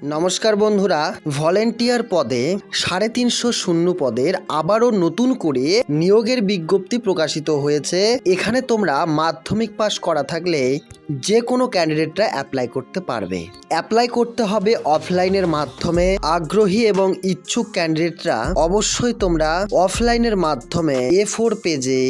নমস্কার বন্ধুরা, ভলেন্টিয়ার পদে ৩৫০ শূন্য পদের আবারও নতুন করে নিয়োগের বিজ্ঞপ্তি প্রকাশিত হয়েছে। এখানে তোমরা মাধ্যমিক পাস করা থাকলে যে কোনো ক্যান্ডিডেটরা অ্যাপ্লাই করতে পারবে। অ্যাপ্লাই করতে হবে অফলাইনের মাধ্যমে। আগ্রহী এবং ইচ্ছুক ক্যান্ডিডেটরা অবশ্যই তোমরা অফলাইনের মাধ্যমে A4 পেজে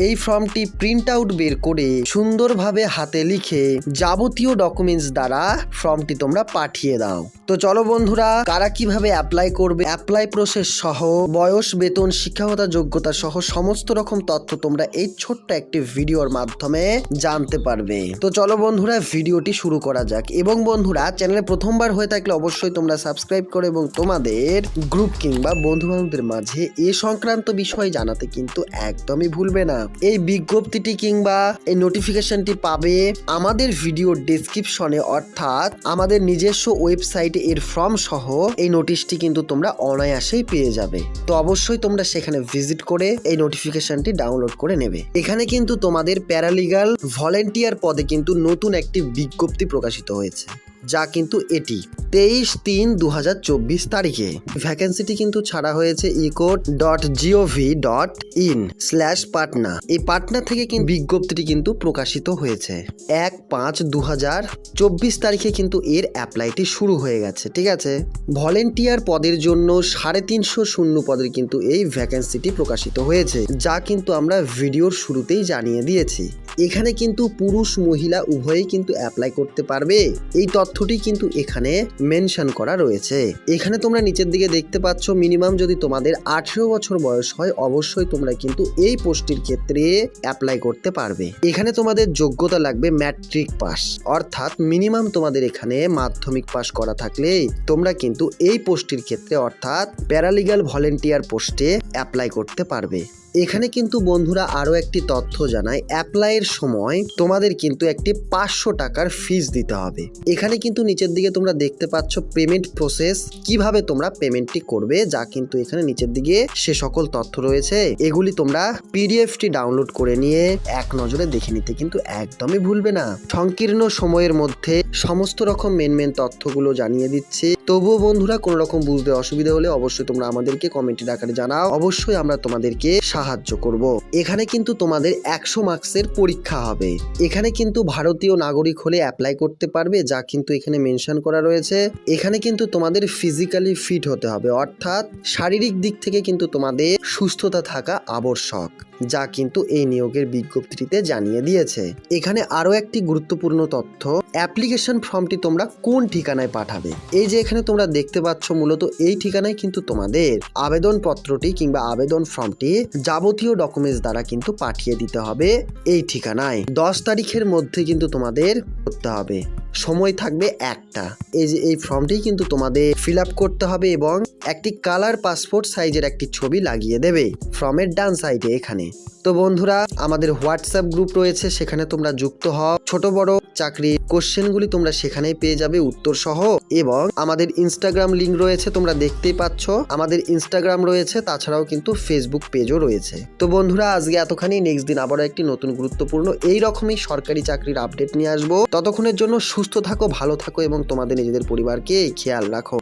এই ফর্মটি প্রিন্ট আউট বের করে সুন্দরভাবে হাতে লিখে যাবতীয় ডকুমেন্টস দ্বারা ফর্মটি তোমরা পাঠিয়ে দাও। তো চলো বন্ধুরা, কারা কিভাবে অ্যাপ্লাই করবে, অ্যাপ্লাই প্রসেস সহ বয়স, বেতন, শিক্ষাগত যোগ্যতা সহ সমস্ত রকম তথ্য তোমরা এই ছোট্ট একটি ভিডিওর মাধ্যমে জানতে পারবে। তো চলো বন্ধুরা, ভিডিওটি শুরু করা যাক। এবং বন্ধুরা, চ্যানেলে প্রথমবার হয়ে থাকলে অবশ্যই তোমরা সাবস্ক্রাইব করো এবং তোমাদের গ্রুপ কিংবা বন্ধু বান্ধবদের মাঝে এ সংক্রান্ত বিষয় জানাতে কিন্তু একদমই ভুলবে না। এই বিজ্ঞপ্তিটি কিংবা এই নোটিফিকেশনটি পাবে আমাদের ভিডিও ডেসক্রিপশনে, অর্থাৎ আমাদের নিজস্ব ওয়েবসাইটে এর ফর্ম সহ এই নোটিশটি কিন্তু তোমরা অনায়াসেই পেয়ে যাবে। তো অবশ্যই তোমরা সেখানে ভিজিট করে এই নোটিফিকেশনটি ডাউনলোড করে নেবে। এখানে কিন্তু তোমাদের প্যারালিগাল ভলেন্টিয়ার পদে কিন্তু নতুন একটি বিজ্ঞপ্তি প্রকাশিত হয়েছে, যা কিন্তু এটি 23/3/2024 তারিখে। ভ্যাকেন্সিটি কিন্তু ছাড়া হয়েছে ecode.gov.in/পাটনা। এই পাটনা থেকে কিন্তু বিজ্ঞপ্তিটি কিন্তু প্রকাশিত হয়েছে 1/5/2024 তারিখে কিন্তু এর অ্যাপ্লাইটি শুরু হয়ে গেছে। ঠিক আছে, ভলেন্টিয়ার পদের জন্য ৩৫০ শূন্য পদের কিন্তু এই ভ্যাকেন্সিটি প্রকাশিত হয়েছে, যা কিন্তু আমরা ভিডিওর শুরুতেই জানিয়ে দিয়েছি। এখানে কিন্তু পুরুষ মহিলা উভয়েই কিন্তু অ্যাপ্লাই করতে পারবে, এই তথ্যটি কিন্তু এখানে মেনশন করা রয়েছে। এখানে তোমরা নিচের দিকে দেখতে পাচ্ছ, মিনিমাম যদি তোমাদের 18 বছর বয়স হয় অবশ্যই তোমরা কিন্তু এই পোস্টের ক্ষেত্রে অ্যাপ্লাই করতে পারবে। এখানে তোমাদের যোগ্যতা লাগবে ম্যাট্রিক পাস, অর্থাৎ মিনিমাম তোমাদের এখানে মাধ্যমিক পাস করা থাকলে তোমরা কিন্তু এই পোস্টের ক্ষেত্রে, অর্থাৎ প্যারালিগাল ভলেন্টিয়ার পোস্টে অ্যাপ্লাই করতে পারবে। এখানে কিন্তু বন্ধুরা আরো একটি তথ্য জানাই, অ্যাপ্লাইয়ের সময় তোমাদের কিন্তু একটি 500 টাকার ফিস দিতে হবে। এখানে কিন্তু নিচের দিকে তোমরা দেখতে পাচ্ছ পেমেন্ট প্রসেস, কিভাবে তোমরা পেমেন্টটি করবে, যা কিন্তু এখানে নিচের দিকে সে সকল তথ্য রয়েছে। এগুলি তোমরা পিডিএফটি ডাউনলোড করে নিয়ে এক নজরে দেখে নিতে কিন্তু একদমই ভুলবে না। সংকীর্ণ সময়ের মধ্যে সমস্ত রকম মেন তথ্যগুলো জানিয়ে দিচ্ছে। তবুও বন্ধুরা, কোনো রকম বুঝতে অসুবিধা হলে অবশ্যই তোমরা আমাদেরকে কমেন্টের আকারে জানাও, অবশ্যই আমরা তোমাদেরকে সাহায্য করব। এখানে কিন্তু তোমাদের 100 মার্কসের পরীক্ষা হবে। এখানে কিন্তু ভারতীয় নাগরিক হলে অ্যাপ্লাই করতে পারবে, যা কিন্তু এখানে মেনশন করা রয়েছে। এখানে কিন্তু তোমাদের ফিজিক্যালি ফিট হতে হবে, অর্থাৎ শারীরিক দিক থেকে কিন্তু তোমাদের সুস্থতা থাকা আবশ্যক, যা কিন্তু এই নিয়োগের বিজ্ঞপ্তিতে জানিয়ে দিয়েছে। এখানে আরো একটি গুরুত্বপূর্ণ তথ্য, অ্যাপ্লিকেশন ফর্মটি তোমরা কোন ঠিকানায় পাঠাবে। এই যে এখানে তোমরা দেখতে পাচ্ছ, মূলত এই ঠিকানায় কিন্তু তোমাদের আবেদন পত্রটি কিংবা আবেদন ফর্মটি যাবতীয় ডকুমেন্টস দ্বারা কিন্তু পাঠিয়ে দিতে হবে এই ঠিকানায়। 10 তারিখের মধ্যে কিন্তু তোমাদের করতে হবে, সময় থাকবে একটা। এই যে এই ফর্মটি কিন্তু তোমাদের ফিল আপ করতে হবে এবং একটি কালার পাসপোর্ট সাইজের একটি ছবি লাগিয়ে দেবে ফর্মের ডান সাইডে এখানে। তো বন্ধুরা, আমাদের হোয়াটসঅ্যাপ গ্রুপ রয়েছে, সেখানে তোমরা যুক্ত হও। ছোট বড় চাকরির কোশ্চেনগুলি তোমরা সেখানেই পেয়ে যাবে উত্তর সহ। এবং আমাদের ইনস্টাগ্রাম লিঙ্ক রয়েছে, তোমরা দেখতেই পাচ্ছ আমাদের ইনস্টাগ্রাম রয়েছে, তাছাড়াও কিন্তু ফেসবুক পেজও রয়েছে। তো বন্ধুরা, আজকে এতখানি। নেক্সট দিন আবারও একটি নতুন গুরুত্বপূর্ণ এই রকমই সরকারি চাকরির আপডেট নিয়ে আসবো। ততক্ষণের জন্য সুস্থ থাকো, ভালো থাকো এবং তোমাদের নিজেদের পরিবারকে খেয়াল রাখো।